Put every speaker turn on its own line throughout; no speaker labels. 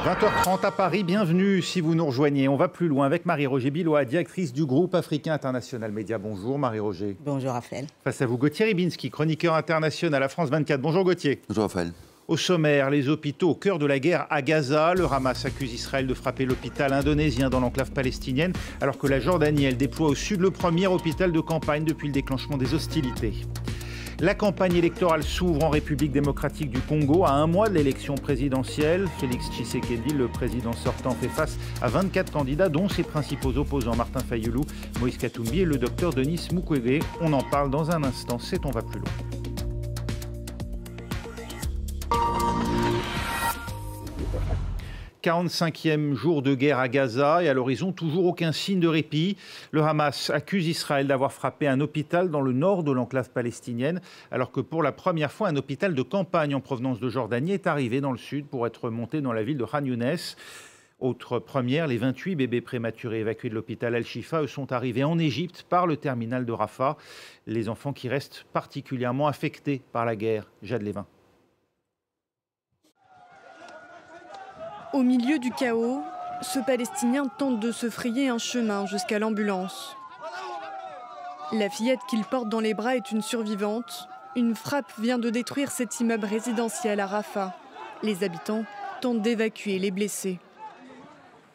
20h30 à Paris, bienvenue si vous nous rejoignez. On va plus loin avec Marie-Roger Bilois, directrice du groupe Africain International Média. Bonjour Marie-Roger.
Bonjour Raphaël.
Face à vous Gauthier Ribinski, chroniqueur international à France 24. Bonjour Gauthier.
Bonjour Raphaël.
Au sommaire, les hôpitaux au cœur de la guerre à Gaza. Le Hamas accuse Israël de frapper l'hôpital indonésien dans l'enclave palestinienne, alors que la Jordanie, elle déploie au sud le premier hôpital de campagne depuis le déclenchement des hostilités. La campagne électorale s'ouvre en République démocratique du Congo à un mois de l'élection présidentielle. Félix Tshisekedi, le président sortant, fait face à 24 candidats, dont ses principaux opposants Martin Fayulu, Moïse Katumbi et le docteur Denis Mukwege. On en parle dans un instant, c'est On va plus loin. « 45e jour de guerre à Gaza et à l'horizon, toujours aucun signe de répit. Le Hamas accuse Israël d'avoir frappé un hôpital dans le nord de l'enclave palestinienne, alors que pour la première fois, un hôpital de campagne en provenance de Jordanie est arrivé dans le sud pour être monté dans la ville de Khan Younes. Autre première, les 28 bébés prématurés évacués de l'hôpital Al-Shifa sont arrivés en Égypte par le terminal de Rafah. Les enfants qui restent particulièrement affectés par la guerre. Jade Lévin.
Au milieu du chaos, ce Palestinien tente de se frayer un chemin jusqu'à l'ambulance. La fillette qu'il porte dans les bras est une survivante. Une frappe vient de détruire cet immeuble résidentiel à Rafah. Les habitants tentent d'évacuer les blessés.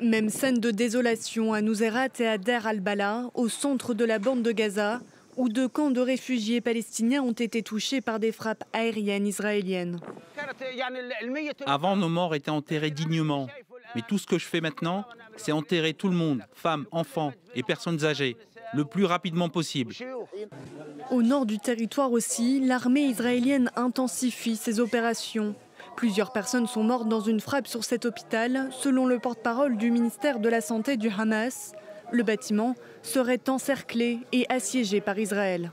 Même scène de désolation à Nouzerat et à Der al-Bala, au centre de la bande de Gaza, où 2 camps de réfugiés palestiniens ont été touchés par des frappes aériennes israéliennes.
Avant, nos morts étaient enterrés dignement. Mais tout ce que je fais maintenant, c'est enterrer tout le monde, femmes, enfants et personnes âgées, le plus rapidement possible.
Au nord du territoire aussi, l'armée israélienne intensifie ses opérations. Plusieurs personnes sont mortes dans une frappe sur cet hôpital, selon le porte-parole du ministère de la Santé du Hamas. Le bâtiment serait encerclé et assiégé par Israël.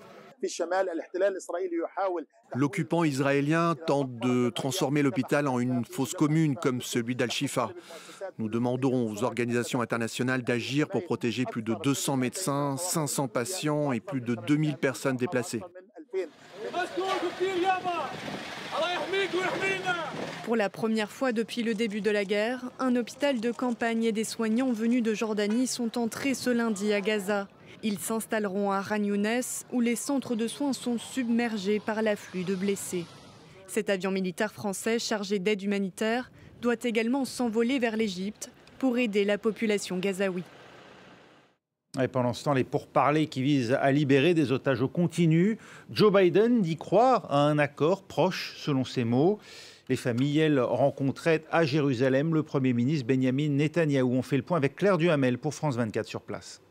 L'occupant israélien tente de transformer l'hôpital en une fosse commune comme celui d'Al-Shifa. Nous demandons aux organisations internationales d'agir pour protéger plus de 200 médecins, 500 patients et plus de 2000 personnes déplacées.
Pour la première fois depuis le début de la guerre, un hôpital de campagne et des soignants venus de Jordanie sont entrés ce lundi à Gaza. Ils s'installeront à Khan Younes, où les centres de soins sont submergés par l'afflux de blessés. Cet avion militaire français chargé d'aide humanitaire doit également s'envoler vers l'Égypte pour aider la population gazaoui.
Et pendant ce temps, les pourparlers qui visent à libérer des otages continuent. Joe Biden dit croire à un accord proche, selon ses mots. Les familles, elles, rencontraient à Jérusalem le Premier ministre Benyamin Netanyahou. On fait le point avec Claire Duhamel pour France 24 sur place.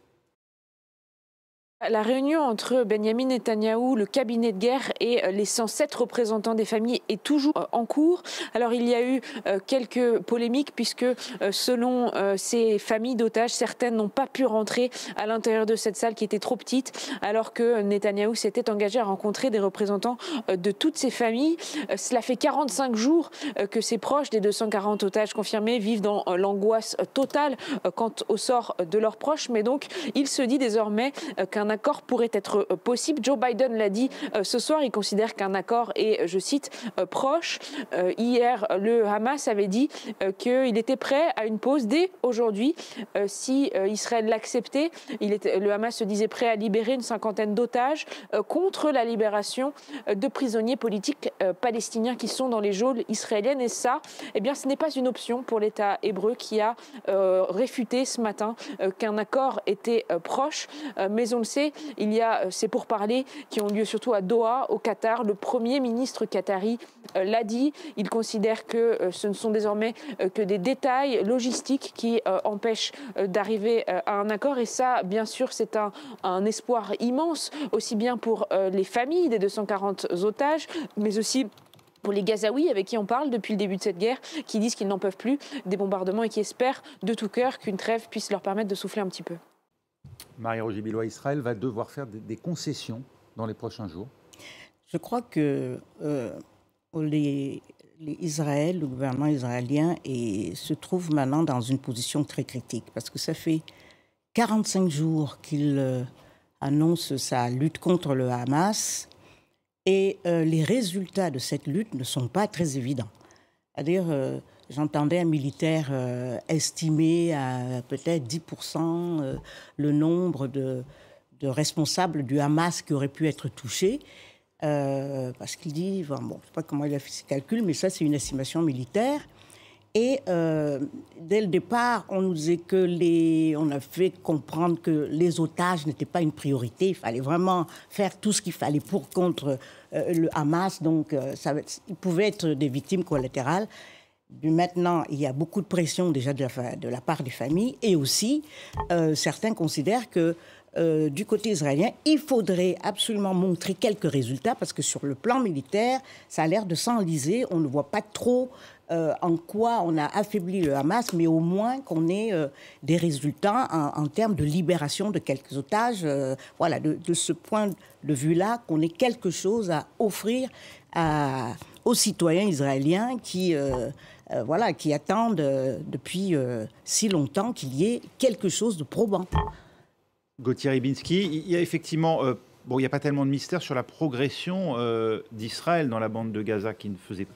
La réunion entre Benyamin Netanyahou, le cabinet de guerre et les 107 représentants des familles est toujours en cours. Alors il y a eu quelques polémiques puisque selon ces familles d'otages, certaines n'ont pas pu rentrer à l'intérieur de cette salle qui était trop petite alors que Netanyahou s'était engagé à rencontrer des représentants de toutes ces familles. Cela fait 45 jours que ces proches des 240 otages confirmés vivent dans l'angoisse totale quant au sort de leurs proches. Mais donc il se dit désormais qu'un accord pourrait être possible. Joe Biden l'a dit ce soir, il considère qu'un accord est, je cite, proche. Hier, le Hamas avait dit qu'il était prêt à une pause dès aujourd'hui si Israël l'acceptait. Le Hamas se disait prêt à libérer une 50aine d'otages contre la libération de prisonniers politiques palestiniens qui sont dans les geôles israéliennes. Et ça, eh bien, ce n'est pas une option pour l'État hébreu qui a réfuté ce matin qu'un accord était proche. Mais on le sait, il y a ces pourparlers qui ont lieu surtout à Doha, au Qatar. Le Premier ministre qatari l'a dit. Il considère que ce ne sont désormais que des détails logistiques qui empêchent d'arriver à un accord. Et ça, bien sûr, c'est un espoir immense, aussi bien pour les familles des 240 otages, mais aussi pour les Gazaouis avec qui on parle depuis le début de cette guerre, qui disent qu'ils n'en peuvent plus des bombardements et qui espèrent de tout cœur qu'une trêve puisse leur permettre de souffler un petit peu.
Marie-Roger Bilois, Israël va devoir faire des concessions dans les prochains jours.
Je crois que Israël, le gouvernement israélien se trouve maintenant dans une position très critique parce que ça fait 45 jours qu'il annonce sa lutte contre le Hamas et les résultats de cette lutte ne sont pas très évidents. C'est-à-dire, j'entendais un militaire estimer à peut-être 10% le nombre de responsables du Hamas qui auraient pu être touchés. Parce qu'il dit, bon, je ne sais pas comment il a fait ses calculs, mais ça, c'est une estimation militaire. Et dès le départ, on nous disait on a fait comprendre que les otages n'étaient pas une priorité. Il fallait vraiment faire tout ce qu'il fallait contre le Hamas. Donc, ils pouvaient être des victimes collatérales. Maintenant, il y a beaucoup de pression déjà de la part des familles. Et aussi, certains considèrent que du côté israélien, il faudrait absolument montrer quelques résultats parce que sur le plan militaire, ça a l'air de s'enliser. On ne voit pas trop en quoi on a affaibli le Hamas, mais au moins qu'on ait des résultats en termes de libération de quelques otages. Voilà, de ce point de vue-là, qu'on ait quelque chose à offrir aux citoyens israéliens qui attendent depuis si longtemps qu'il y ait quelque chose de probant.
Gauthier Rybinski, il y a effectivement, il n'y a pas tellement de mystère sur la progression d'Israël dans la bande de Gaza qui ne faisait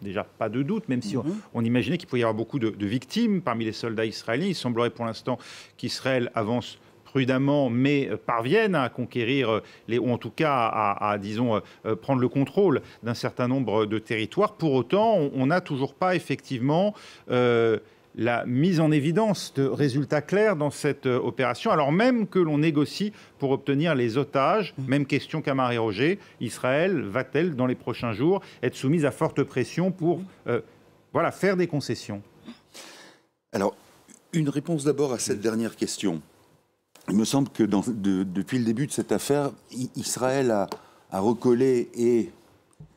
déjà pas de doute, même si on imaginait qu'il pouvait y avoir beaucoup de victimes parmi les soldats israéliens. Il semblerait pour l'instant qu'Israël avance prudemment, mais parviennent à conquérir, ou en tout cas à prendre le contrôle d'un certain nombre de territoires. Pour autant, on n'a toujours pas effectivement la mise en évidence de résultats clairs dans cette opération, alors même que l'on négocie pour obtenir les otages. Même question qu'à Marie-Roger. Israël va-t-elle, dans les prochains jours, être soumise à forte pression pour faire des concessions?
Alors, une réponse d'abord à cette dernière question. Il me semble que depuis le début de cette affaire, Israël a recollé, et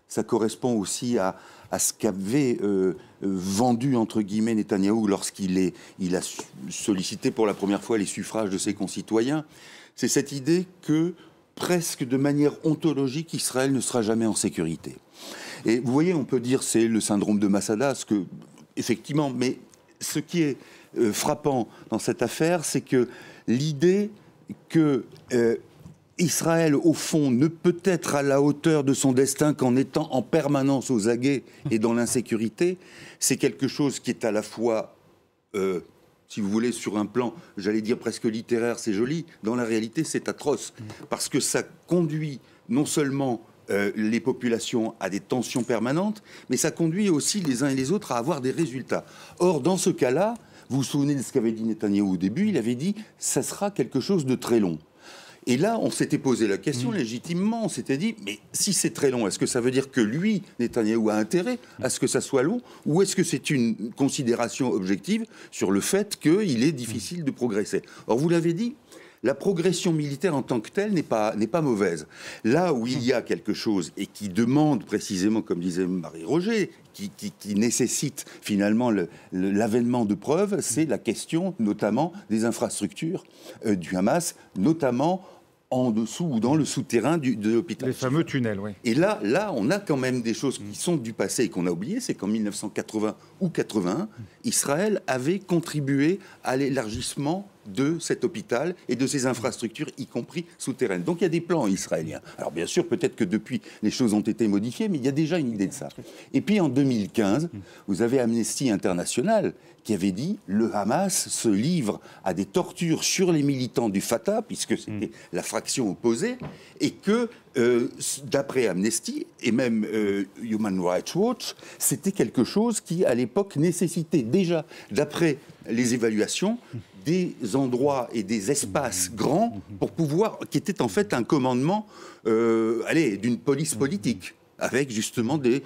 ça correspond aussi à ce qu'avait vendu, entre guillemets, Netanyahou lorsqu'il a sollicité pour la première fois les suffrages de ses concitoyens. C'est cette idée que, presque de manière ontologique, Israël ne sera jamais en sécurité. Et vous voyez, on peut dire c'est le syndrome de Masada, effectivement, mais ce qui est frappant dans cette affaire, c'est que l'idée que Israël, au fond, ne peut être à la hauteur de son destin qu'en étant en permanence aux aguets et dans l'insécurité, c'est quelque chose qui est à la fois, si vous voulez, sur un plan, j'allais dire presque littéraire, c'est joli, dans la réalité, c'est atroce, parce que ça conduit non seulement les populations à des tensions permanentes, mais ça conduit aussi les uns et les autres à avoir des résultats. Or, dans ce cas-là, vous vous souvenez de ce qu'avait dit Netanyahou au début, il avait dit « ça sera quelque chose de très long ». Et là, on s'était posé la question légitimement, on s'était dit, mais si c'est très long, est-ce que ça veut dire que lui, Netanyahou, a intérêt à ce que ça soit long, ou est-ce que c'est une considération objective sur le fait qu'il est difficile de progresser? Or, vous l'avez dit, la progression militaire en tant que telle n'est pas mauvaise. Là où il y a quelque chose, et qui demande précisément, comme disait Marie-Roger, qui nécessite finalement l'avènement de preuves, c'est la question notamment des infrastructures du Hamas, notamment en dessous ou dans le souterrain de l'hôpital.
Les fameux tunnels, oui.
Et là, on a quand même des choses qui sont du passé et qu'on a oubliées. C'est qu'en 1980 ou 81, Israël avait contribué à l'élargissement de cet hôpital et de ses infrastructures, y compris souterraines. Donc il y a des plans israéliens. Alors bien sûr, peut-être que depuis, les choses ont été modifiées, mais il y a déjà une idée de ça. Et puis en 2015, vous avez Amnesty International qui avait dit « le Hamas se livre à des tortures sur les militants du Fatah », puisque c'était la fraction opposée, et que, d'après Amnesty, et même Human Rights Watch, c'était quelque chose qui, à l'époque, nécessitait déjà, d'après les évaluations, des endroits et des espaces grands pour pouvoir, qui était en fait un commandement d'une police politique, avec justement des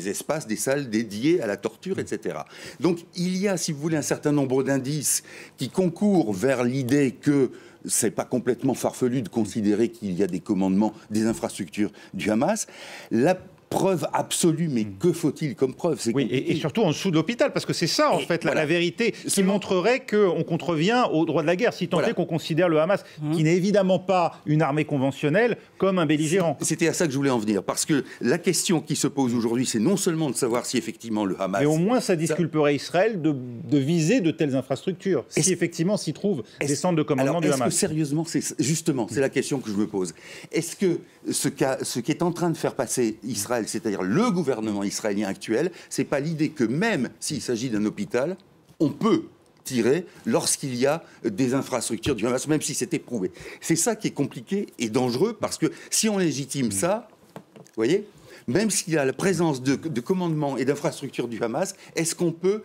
espaces, des salles dédiées à la torture, etc. Donc il y a, si vous voulez, un certain nombre d'indices qui concourent vers l'idée que c'est pas complètement farfelu de considérer qu'il y a des commandements des infrastructures du Hamas. La preuve absolue, mais que faut-il comme preuve?
Oui, et surtout en dessous de l'hôpital, parce que c'est ça, en fait, la vérité qui montrerait qu'on contrevient au droit de la guerre, si tant est qu'on considère le Hamas, qui n'est évidemment pas une armée conventionnelle, comme un belligérant.
C'était à ça que je voulais en venir, parce que la question qui se pose aujourd'hui, c'est non seulement de savoir si effectivement le Hamas...
Mais au moins, ça disculperait Israël de viser de telles infrastructures, si effectivement s'y trouvent des centres de commandement du Hamas.
Est-ce que sérieusement, c'est la question que je me pose. Est-ce que ce qui est en train de faire passer Israël Israël, c'est-à-dire le gouvernement israélien actuel, c'est pas l'idée que même s'il s'agit d'un hôpital, on peut tirer lorsqu'il y a des infrastructures du Hamas, même si c'est éprouvé. C'est ça qui est compliqué et dangereux, parce que si on légitime ça, vous voyez, même s'il y a la présence de commandements et d'infrastructures du Hamas, est-ce qu'on peut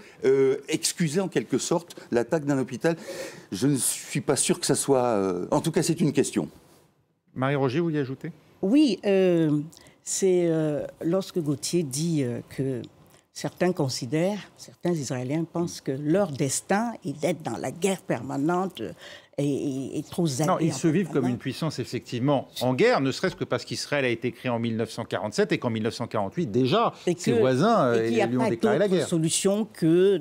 excuser en quelque sorte l'attaque d'un hôpital? Je ne suis pas sûr que ça soit... En tout cas, c'est une question.
Marie-Roger, vous y ajoutez?
Oui, c'est lorsque Gauthier dit que certains Israéliens pensent que leur destin est d'être dans la guerre permanente et trop zappé.
Non, ils se vivent comme une puissance effectivement en guerre, ne serait-ce que parce qu'Israël a été créé en 1947 et qu'en 1948 déjà, ses voisins lui ont déclaré la guerre.
Il n'y a pas d'autre solution que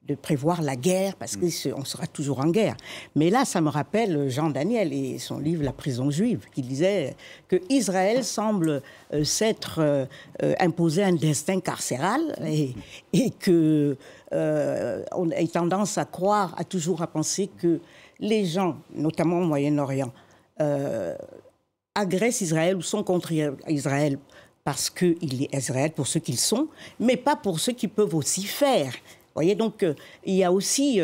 de prévoir la guerre, parce qu'on sera toujours en guerre. Mais là, ça me rappelle Jean Daniel et son livre « La prison juive », qui disait que Israël semble s'être imposé un destin carcéral et que on a tendance à croire, à penser que les gens, notamment au Moyen-Orient, agressent Israël ou sont contre Israël parce qu'il est Israël pour ceux qu'ils sont, mais pas pour ceux qui peuvent aussi faire. Vous voyez, donc il y a aussi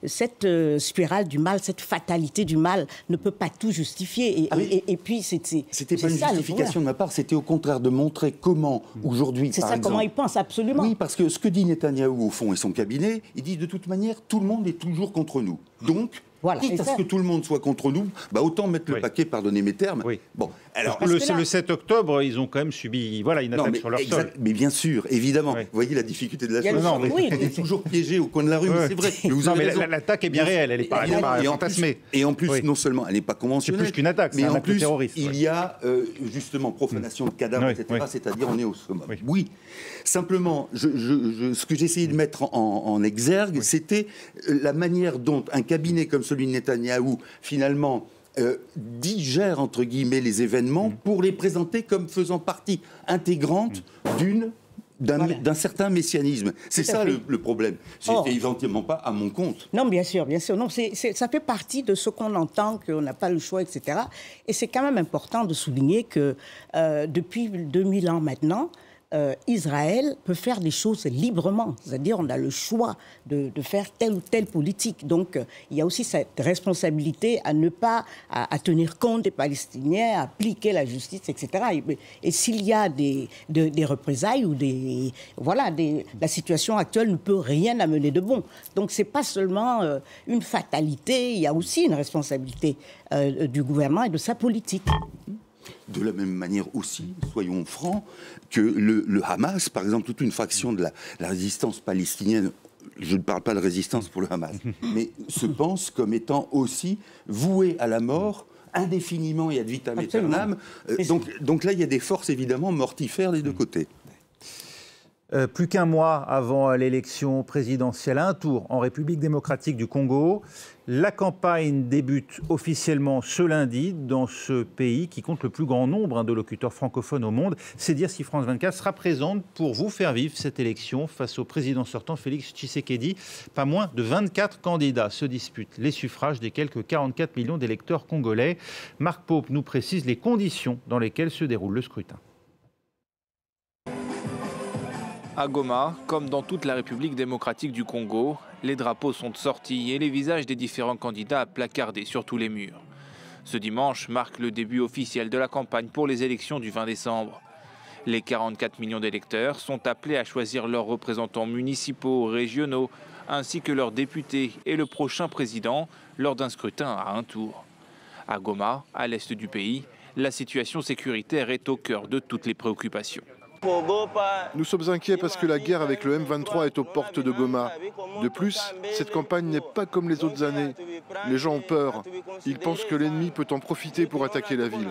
cette spirale du mal, cette fatalité du mal ne peut pas tout justifier. Et puis
c'était pas une justification de ma part, c'était au contraire de montrer comment aujourd'hui,
c'est ça, comment ils pensent, absolument.
Oui, parce que ce que dit Netanyahou au fond et son cabinet, il dit de toute manière, tout le monde est toujours contre nous. Donc,
voilà,
quitte à ce que tout le monde soit contre nous, autant mettre le paquet, pardonnez mes termes.
Oui.
Bon, alors,
le 7 octobre, ils ont quand même subi une attaque sur leur sol.
Mais bien sûr, évidemment. Oui. Vous voyez la difficulté de la chose.
On
est toujours piégé au coin de la rue, mais c'est vrai.
Mais l'attaque est bien réelle, elle n'est pas fantasmée.
Et en plus, non seulement elle n'est pas conventionnelle,
c'est plus qu'une attaque,
mais
c'est un
en
acte
plus,
terroriste.
Il y a justement profanation de cadavres, etc. C'est-à-dire on est au summum. Oui. Simplement, ce que j'essayais de mettre en exergue, c'était la manière dont un cabinet comme celui de Netanyahou, finalement, digère, entre guillemets, les événements pour les présenter comme faisant partie intégrante d'un certain messianisme. C'est ça le problème. C'est éventuellement pas à mon compte.
Non, bien sûr, bien sûr. Non, ça fait partie de ce qu'on entend, qu'on n'a pas le choix, etc. Et c'est quand même important de souligner que depuis 2000 ans maintenant, Israël peut faire des choses librement. C'est-à-dire, on a le choix de faire telle ou telle politique. Donc, il y a aussi cette responsabilité à ne pas à tenir compte des Palestiniens, à appliquer la justice, etc. Et s'il y a des représailles ou la situation actuelle ne peut rien amener de bon. Donc, c'est pas seulement une fatalité, il y a aussi une responsabilité du gouvernement et de sa politique.
De la même manière aussi, soyons francs, que le Hamas, par exemple, toute une fraction de la résistance palestinienne, je ne parle pas de résistance pour le Hamas, mais se pense comme étant aussi vouée à la mort indéfiniment et ad vitam aeternam. Donc là, il y a des forces évidemment mortifères des deux côtés.
Plus qu'un mois avant l'élection présidentielle, à un tour en République démocratique du Congo. La campagne débute officiellement ce lundi dans ce pays qui compte le plus grand nombre de locuteurs francophones au monde. C'est dire si France 24 sera présente pour vous faire vivre cette élection face au président sortant Félix Tshisekedi. Pas moins de 24 candidats se disputent les suffrages des quelques 44 millions d'électeurs congolais. Marc Pope nous précise les conditions dans lesquelles se déroule le scrutin.
À Goma, comme dans toute la République démocratique du Congo, les drapeaux sont sortis et les visages des différents candidats placardés sur tous les murs. Ce dimanche marque le début officiel de la campagne pour les élections du 20 décembre. Les 44 millions d'électeurs sont appelés à choisir leurs représentants municipaux, régionaux, ainsi que leurs députés et le prochain président lors d'un scrutin à un tour. À Goma, à l'est du pays, la situation sécuritaire est au cœur de toutes les préoccupations.
Nous sommes inquiets parce que la guerre avec le M23 est aux portes de Goma. De plus, cette campagne n'est pas comme les autres années. Les gens ont peur. Ils pensent que l'ennemi peut en profiter pour attaquer la ville.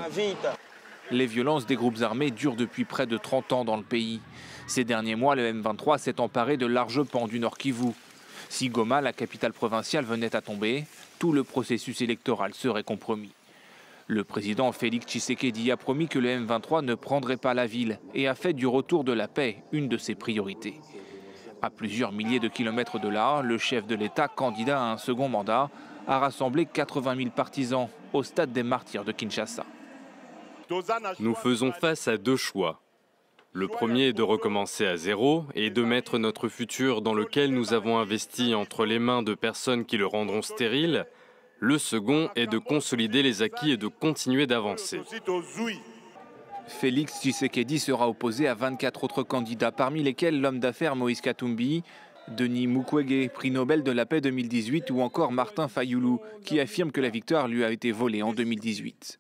Les violences des groupes armés durent depuis près de 30 ans dans le pays. Ces derniers mois, le M23 s'est emparé de larges pans du Nord Kivu. Si Goma, la capitale provinciale, venait à tomber, tout le processus électoral serait compromis. Le président Félix Tshisekedi a promis que le M23 ne prendrait pas la ville et a fait du retour de la paix une de ses priorités. À plusieurs milliers de kilomètres de là, le chef de l'État, candidat à un second mandat, a rassemblé 80 000 partisans au stade des Martyrs de Kinshasa.
Nous faisons face à deux choix. Le premier est de recommencer à zéro et de mettre notre futur dans lequel nous avons investi entre les mains de personnes qui le rendront stérile. Le second est de consolider les acquis et de continuer d'avancer.
Félix Tshisekedi sera opposé à 24 autres candidats, parmi lesquels l'homme d'affaires Moïse Katumbi, Denis Mukwege, prix Nobel de la paix 2018, ou encore Martin Fayulu, qui affirme que la victoire lui a été volée en 2018.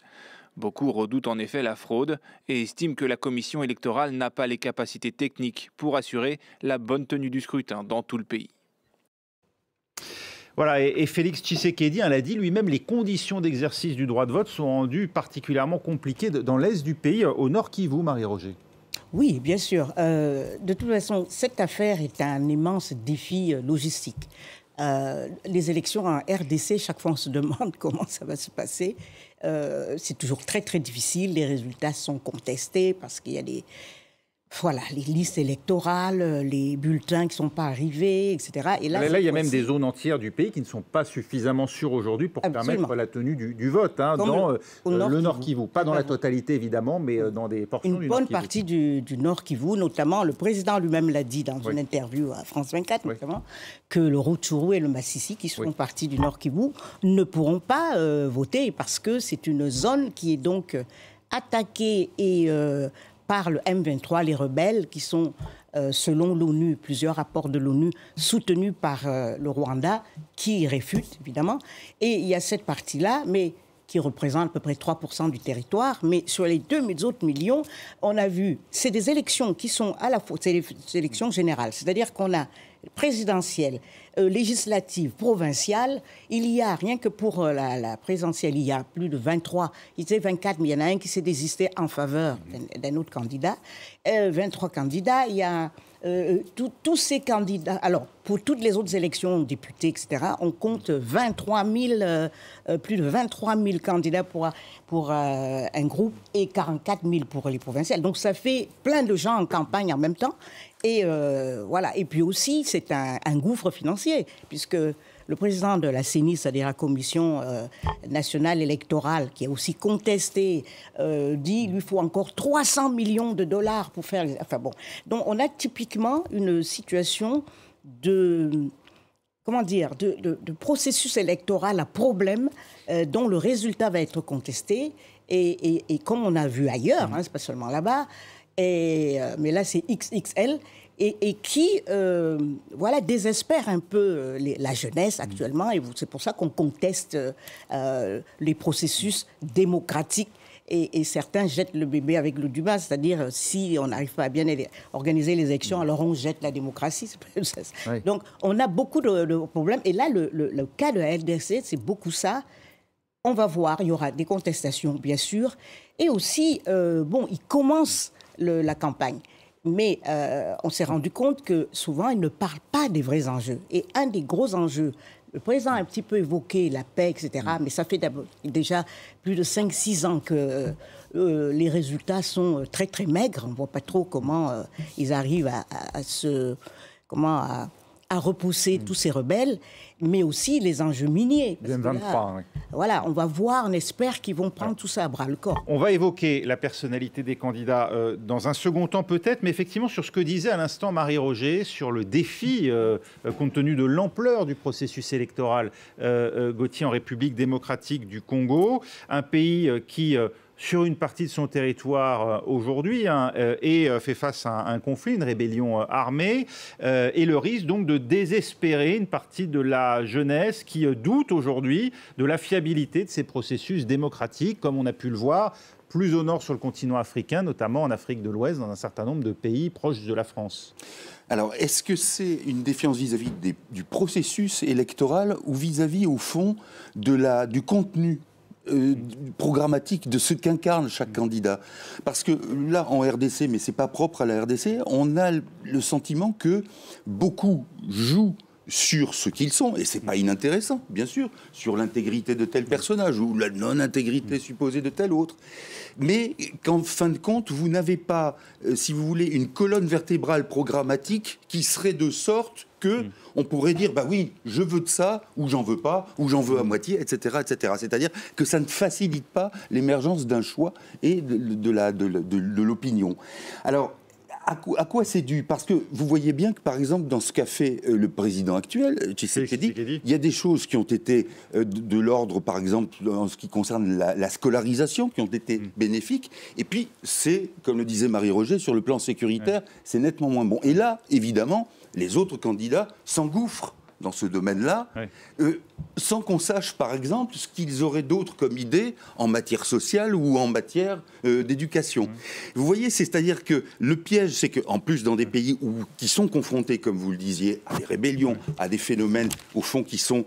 Beaucoup redoutent en effet la fraude et estiment que la commission électorale n'a pas les capacités techniques pour assurer la bonne tenue du scrutin dans tout le pays.
Voilà, et Félix Tshisekedi l'a dit lui-même, les conditions d'exercice du droit de vote sont rendues particulièrement compliquées dans l'est du pays, au Nord Kivu, Marie-Roger.
Oui, bien sûr. De toute façon, cette affaire est un immense défi logistique. Les élections en RDC, chaque fois on se demande comment ça va se passer. C'est toujours très très difficile, les résultats sont contestés parce qu'il y a les listes électorales, les bulletins qui ne sont pas arrivés, etc. Et
là il y a même des zones entières du pays qui ne sont pas suffisamment sûres aujourd'hui pour permettre la tenue du vote dans le Nord Kivu. Pas dans la totalité évidemment, mais dans des portions du Nord Kivu.
Une bonne partie du Nord Kivu, notamment le président lui-même l'a dit dans une interview à France 24, notamment, que le Rutshuru et le Massissi, qui sont partis du Nord Kivu, ne pourront pas voter parce que c'est une zone qui est donc attaquée et par le M23, les rebelles qui sont, selon l'ONU, plusieurs rapports de l'ONU, soutenus par le Rwanda, qui réfutent, évidemment. Et il y a cette partie-là, mais qui représente à peu près 3% du territoire. Mais sur les 2 autres millions, on a vu, c'est des élections qui sont à la fois, c'est des élections générales, c'est-à-dire qu'on a présidentielle, législative, provinciale. Il y a, rien que pour la présidentielle, il y a plus de 23, il était 24, mais il y en a un qui s'est désisté en faveur d'un autre candidat. 23 candidats, il y a tous ces candidats. Alors, pour toutes les autres élections, députés, etc., on compte 23 000, plus de 23 000 candidats pour un groupe et 44 000 pour les provinciales. Donc, ça fait plein de gens en campagne en même temps. Et voilà. Et puis aussi, c'est un gouffre financier, puisque le président de la CENI, c'est-à-dire la Commission nationale électorale, qui est aussi contestée, dit qu'il lui faut encore 300 millions de dollars pour faire... Enfin bon. Donc on a typiquement une situation de processus électoral à problème dont le résultat va être contesté. Et comme on a vu ailleurs, c'est pas seulement là-bas, mais là c'est XXL, et qui désespère un peu la jeunesse actuellement, et c'est pour ça qu'on conteste les processus démocratiques, et certains jettent le bébé avec l'eau du bain, c'est-à-dire si on n'arrive pas à bien organiser les élections, alors on jette la démocratie. Oui. Donc on a beaucoup de problèmes, et là le cas de la RDC, c'est beaucoup ça. On va voir, il y aura des contestations bien sûr, et aussi, il commence la campagne. Mais on s'est rendu compte que souvent, ils ne parlent pas des vrais enjeux. Et un des gros enjeux, le président a un petit peu évoqué la paix, etc., mais ça fait déjà plus de 5-6 ans que les résultats sont très, très maigres. On ne voit pas trop comment ils arrivent à repousser tous ces rebelles, mais aussi les enjeux miniers. Voilà, on va voir, on espère qu'ils vont prendre tout ça à bras-le-corps.
On va évoquer la personnalité des candidats dans un second temps peut-être, mais effectivement sur ce que disait à l'instant Marie-Roger, sur le défi, compte tenu de l'ampleur du processus électoral, Gauthier, en République démocratique du Congo, un pays qui... sur une partie de son territoire aujourd'hui, et fait face à un conflit, une rébellion armée, et le risque donc de désespérer une partie de la jeunesse qui doute aujourd'hui de la fiabilité de ces processus démocratiques, comme on a pu le voir plus au nord sur le continent africain, notamment en Afrique de l'Ouest, dans un certain nombre de pays proches de la France.
Alors, est-ce que c'est une défiance vis-à-vis du processus électoral ou vis-à-vis, au fond, du contenu programmatique de ce qu'incarne chaque candidat? Parce que là, en RDC, mais c'est pas propre à la RDC, on a le sentiment que beaucoup jouent sur ce qu'ils sont, et c'est pas inintéressant, bien sûr, sur l'intégrité de tel personnage ou la non-intégrité supposée de tel autre. Mais qu'en fin de compte, vous n'avez pas, si vous voulez, une colonne vertébrale programmatique qui serait de sorte que on pourrait dire, bah oui, je veux de ça, ou j'en veux pas, ou j'en veux à moitié, etc., etc. C'est-à-dire que ça ne facilite pas l'émergence d'un choix et de l'opinion. Alors, À quoi c'est dû? Parce que vous voyez bien que, par exemple, dans ce qu'a fait le président actuel, Tshisekedi, il y a des choses qui ont été de l'ordre, par exemple, en ce qui concerne la scolarisation, qui ont été bénéfiques. Et puis, c'est, comme le disait Marie-Roger, sur le plan sécuritaire, c'est nettement moins bon. Et là, évidemment, les autres candidats s'engouffrent dans ce domaine-là, sans qu'on sache, par exemple, ce qu'ils auraient d'autre comme idée en matière sociale ou en matière d'éducation. Vous voyez, c'est-à-dire que le piège, c'est qu'en plus, dans des pays qui sont confrontés, comme vous le disiez, à des rébellions, à des phénomènes, au fond, qui sont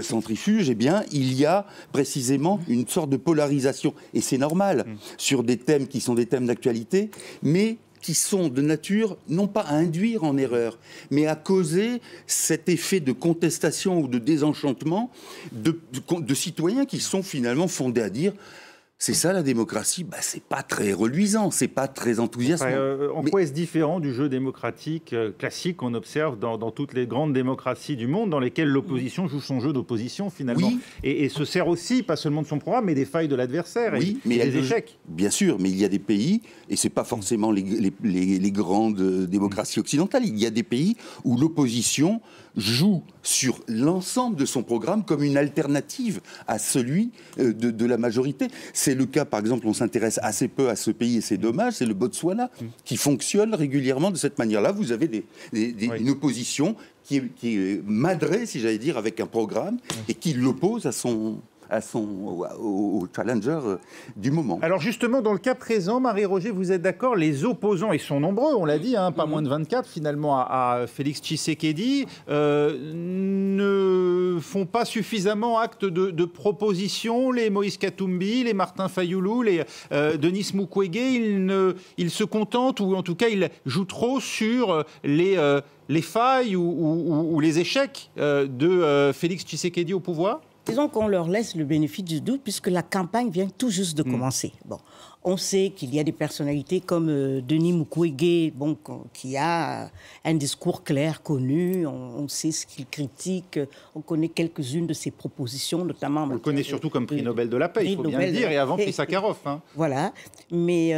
centrifuges, eh bien, il y a précisément une sorte de polarisation. Et c'est normal, sur des thèmes qui sont des thèmes d'actualité, mais qui sont de nature, non pas à induire en erreur, mais à causer cet effet de contestation ou de désenchantement de citoyens qui sont finalement fondés à dire c'est ça la démocratie, c'est pas très reluisant, c'est pas très enthousiasmant.
En quoi est-ce différent du jeu démocratique classique qu'on observe dans toutes les grandes démocraties du monde, dans lesquelles l'opposition joue son jeu d'opposition finalement, et se sert aussi, pas seulement de son programme, mais des failles de l'adversaire et des échecs.
Bien sûr, mais il y a des pays, et c'est pas forcément les grandes démocraties occidentales, il y a des pays où l'opposition joue sur l'ensemble de son programme comme une alternative à celui de la majorité. C'est le cas, par exemple, on s'intéresse assez peu à ce pays et c'est dommage, c'est le Botswana qui fonctionne régulièrement de cette manière-là. Vous avez une opposition qui est madrée, si j'allais dire, avec un programme et qui l'oppose au challenger du moment.
Alors justement, dans le cas présent, Marie-Roger, vous êtes d'accord, les opposants, ils sont nombreux, on l'a dit, pas moins de 24 finalement à Félix Tshisekedi, ne font pas suffisamment acte de proposition, les Moïse Katumbi, les Martin Fayulu, les Denis Mukwege, ils se contentent, ou en tout cas ils jouent trop sur les failles ou les échecs de Félix Tshisekedi au pouvoir?
Disons qu'on leur laisse le bénéfice du doute puisque la campagne vient tout juste de commencer. Bon, on sait qu'il y a des personnalités comme Denis Mukwege, qui a un discours clair, connu, on sait ce qu'il critique, on connaît quelques-unes de ses propositions, notamment...
On le connaît surtout comme prix Nobel de la paix, il faut bien le dire, et avant prix Sakharov.
Voilà, mais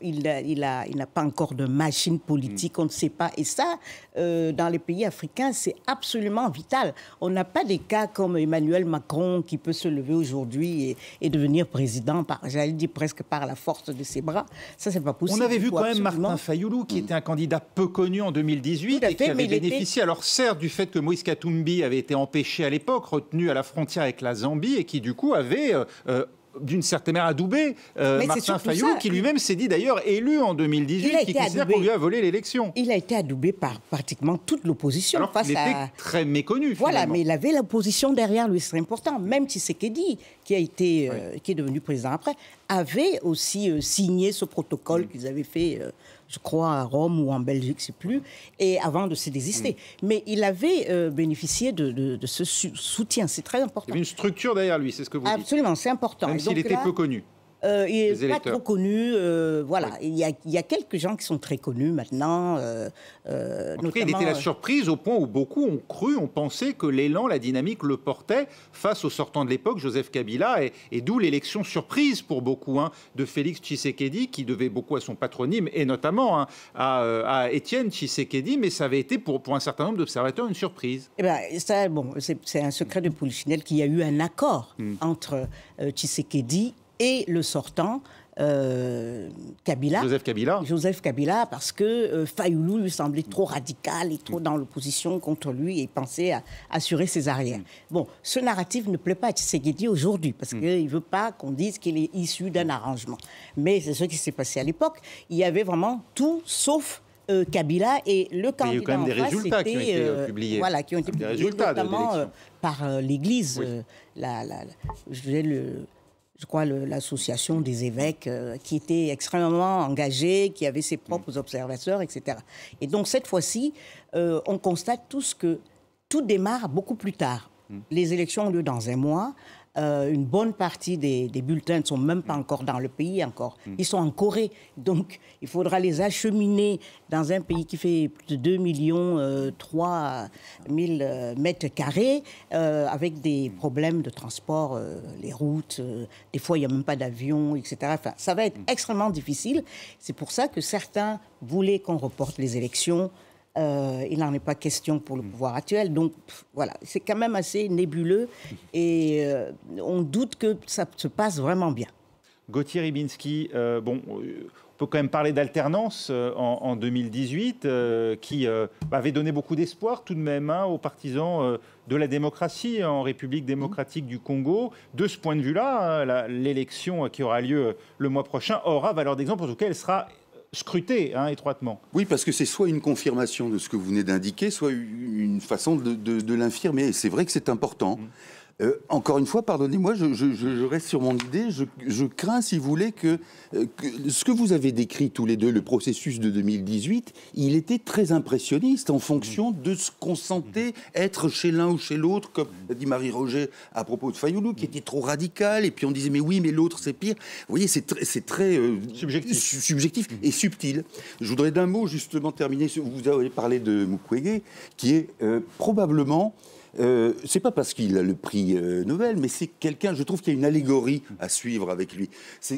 il n'a pas encore de machine politique, on ne sait pas. Et ça, dans les pays africains, c'est absolument vital. On n'a pas des cas comme Emmanuel Macron qui peut se lever aujourd'hui et devenir président, j'allais dire presque par la force de ses bras. Ça, c'est pas possible.
On avait vu quand même Martin Fayulu, qui était un candidat peu connu en 2018 et qui avait bénéficié, alors certes, du fait que Moïse Katumbi avait été empêché à l'époque, retenu à la frontière avec la Zambie et qui du coup avait... d'une certaine manière adoubé Martin Fayulu, qui lui-même s'est dit d'ailleurs élu en 2018, qui considère qu'on lui a volé l'élection.
Il a été adoubé par pratiquement toute l'opposition.
Alors qu'il était très méconnu,
voilà,
finalement.
Mais il avait l'opposition derrière lui, c'est important. Même Tshisekedi, qui est devenu président après, avait aussi signé ce protocole qu'ils avaient fait, je crois, à Rome ou en Belgique, je ne sais plus, et avant de se désister. Mais il avait bénéficié de ce soutien, c'est très important.
Il y avait une structure derrière lui, c'est ce que vous dites.
Absolument, c'est important.
Même s'il était peu connu.
Il n'est pas trop connu. Voilà. Oui. Il y a quelques gens qui sont très connus maintenant.
En tout cas, il était la surprise au point où beaucoup ont cru, ont pensé que l'élan, la dynamique le portait face au sortant de l'époque, Joseph Kabila, et d'où l'élection surprise pour beaucoup de Félix Tshisekedi, qui devait beaucoup à son patronyme, et notamment à Étienne Tshisekedi, mais ça avait été pour un certain nombre d'observateurs une surprise.
Eh ben, ça, c'est un secret de polichinelle qu'il y a eu un accord entre Tshisekedi et le sortant, Kabila. Joseph Kabila, parce que Fayulu lui semblait trop radical et trop dans l'opposition contre lui et pensait à assurer ses arrières. Bon, ce narratif ne plaît pas à Tshisekedi aujourd'hui, parce qu'il ne veut pas qu'on dise qu'il est issu d'un arrangement. Mais c'est ce qui s'est passé à l'époque. Il y avait vraiment tout sauf Kabila et le candidat.
Il y a eu quand même des résultats qui ont été publiés.
Voilà, qui ont été publiés notamment par l'Église, je crois, l'association des évêques, qui était extrêmement engagée, qui avait ses propres observateurs, etc. Et donc, cette fois-ci, on constate tous que tout démarre beaucoup plus tard. Les élections ont lieu dans un mois. Une bonne partie des bulletins ne sont même pas encore dans le pays encore. Ils sont en Corée. Donc, il faudra les acheminer dans un pays qui fait plus de 2 millions 3 000 mètres carrés avec des problèmes de transport, les routes. Des fois, il n'y a même pas d'avion, etc. Enfin, ça va être extrêmement difficile. C'est pour ça que certains voulaient qu'on reporte les élections. Il n'en est pas question pour le pouvoir actuel. Donc, voilà, c'est quand même assez nébuleux et on doute que ça se passe vraiment bien.
Gauthier Rybinski, on peut quand même parler d'alternance en 2018 qui avait donné beaucoup d'espoir tout de même aux partisans de la démocratie en République démocratique du Congo. De ce point de vue-là, l'élection qui aura lieu le mois prochain aura valeur d'exemple, en tout cas elle sera scruté étroitement.
Oui, parce que c'est soit une confirmation de ce que vous venez d'indiquer, soit une façon de l'infirmer. Et c'est vrai que c'est important. Encore une fois, pardonnez-moi, je reste sur mon idée. Je crains, si vous voulez, que ce que vous avez décrit tous les deux, le processus de 2018, il était très impressionniste en fonction de ce qu'on sentait être chez l'un ou chez l'autre, comme l'a dit Marie-Roger à propos de Fayoulou, qui était trop radical, et puis on disait mais oui, mais l'autre c'est pire. Vous voyez, c'est très subjectif et subtil. Je voudrais d'un mot justement terminer. Vous avez parlé de Mukwege, qui est probablement... c'est pas parce qu'il a le prix Nobel, mais c'est quelqu'un, je trouve qu'il y a une allégorie à suivre avec lui.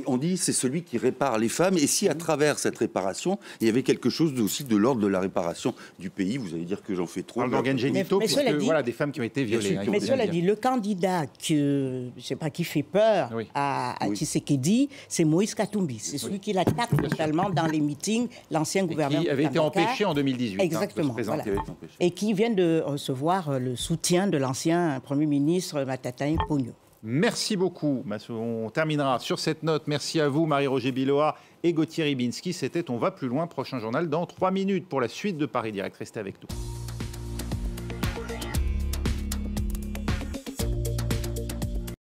On dit c'est celui qui répare les femmes, et si à travers cette réparation, il y avait quelque chose aussi de l'ordre de la réparation du pays, vous allez dire que j'en fais trop.
D'organes génitaux, puisque voilà, des femmes qui ont été violées.
Mais cela dit, le candidat je sais pas, qui fait peur à Tshisekedi, c'est Moïse Katumbi. C'est celui qui l'attaque totalement dans les meetings, l'ancien gouverneur.
Qui avait été empêché en 2018.
Exactement. Voilà. Et qui vient de recevoir le soutien de l'ancien Premier ministre Matata Ponyo.
Merci beaucoup. On terminera sur cette note. Merci à vous, Marie-Roger Biloa et Gauthier Rybinski. C'était On va plus loin, prochain journal dans 3 minutes pour la suite de Paris Direct. Restez avec nous.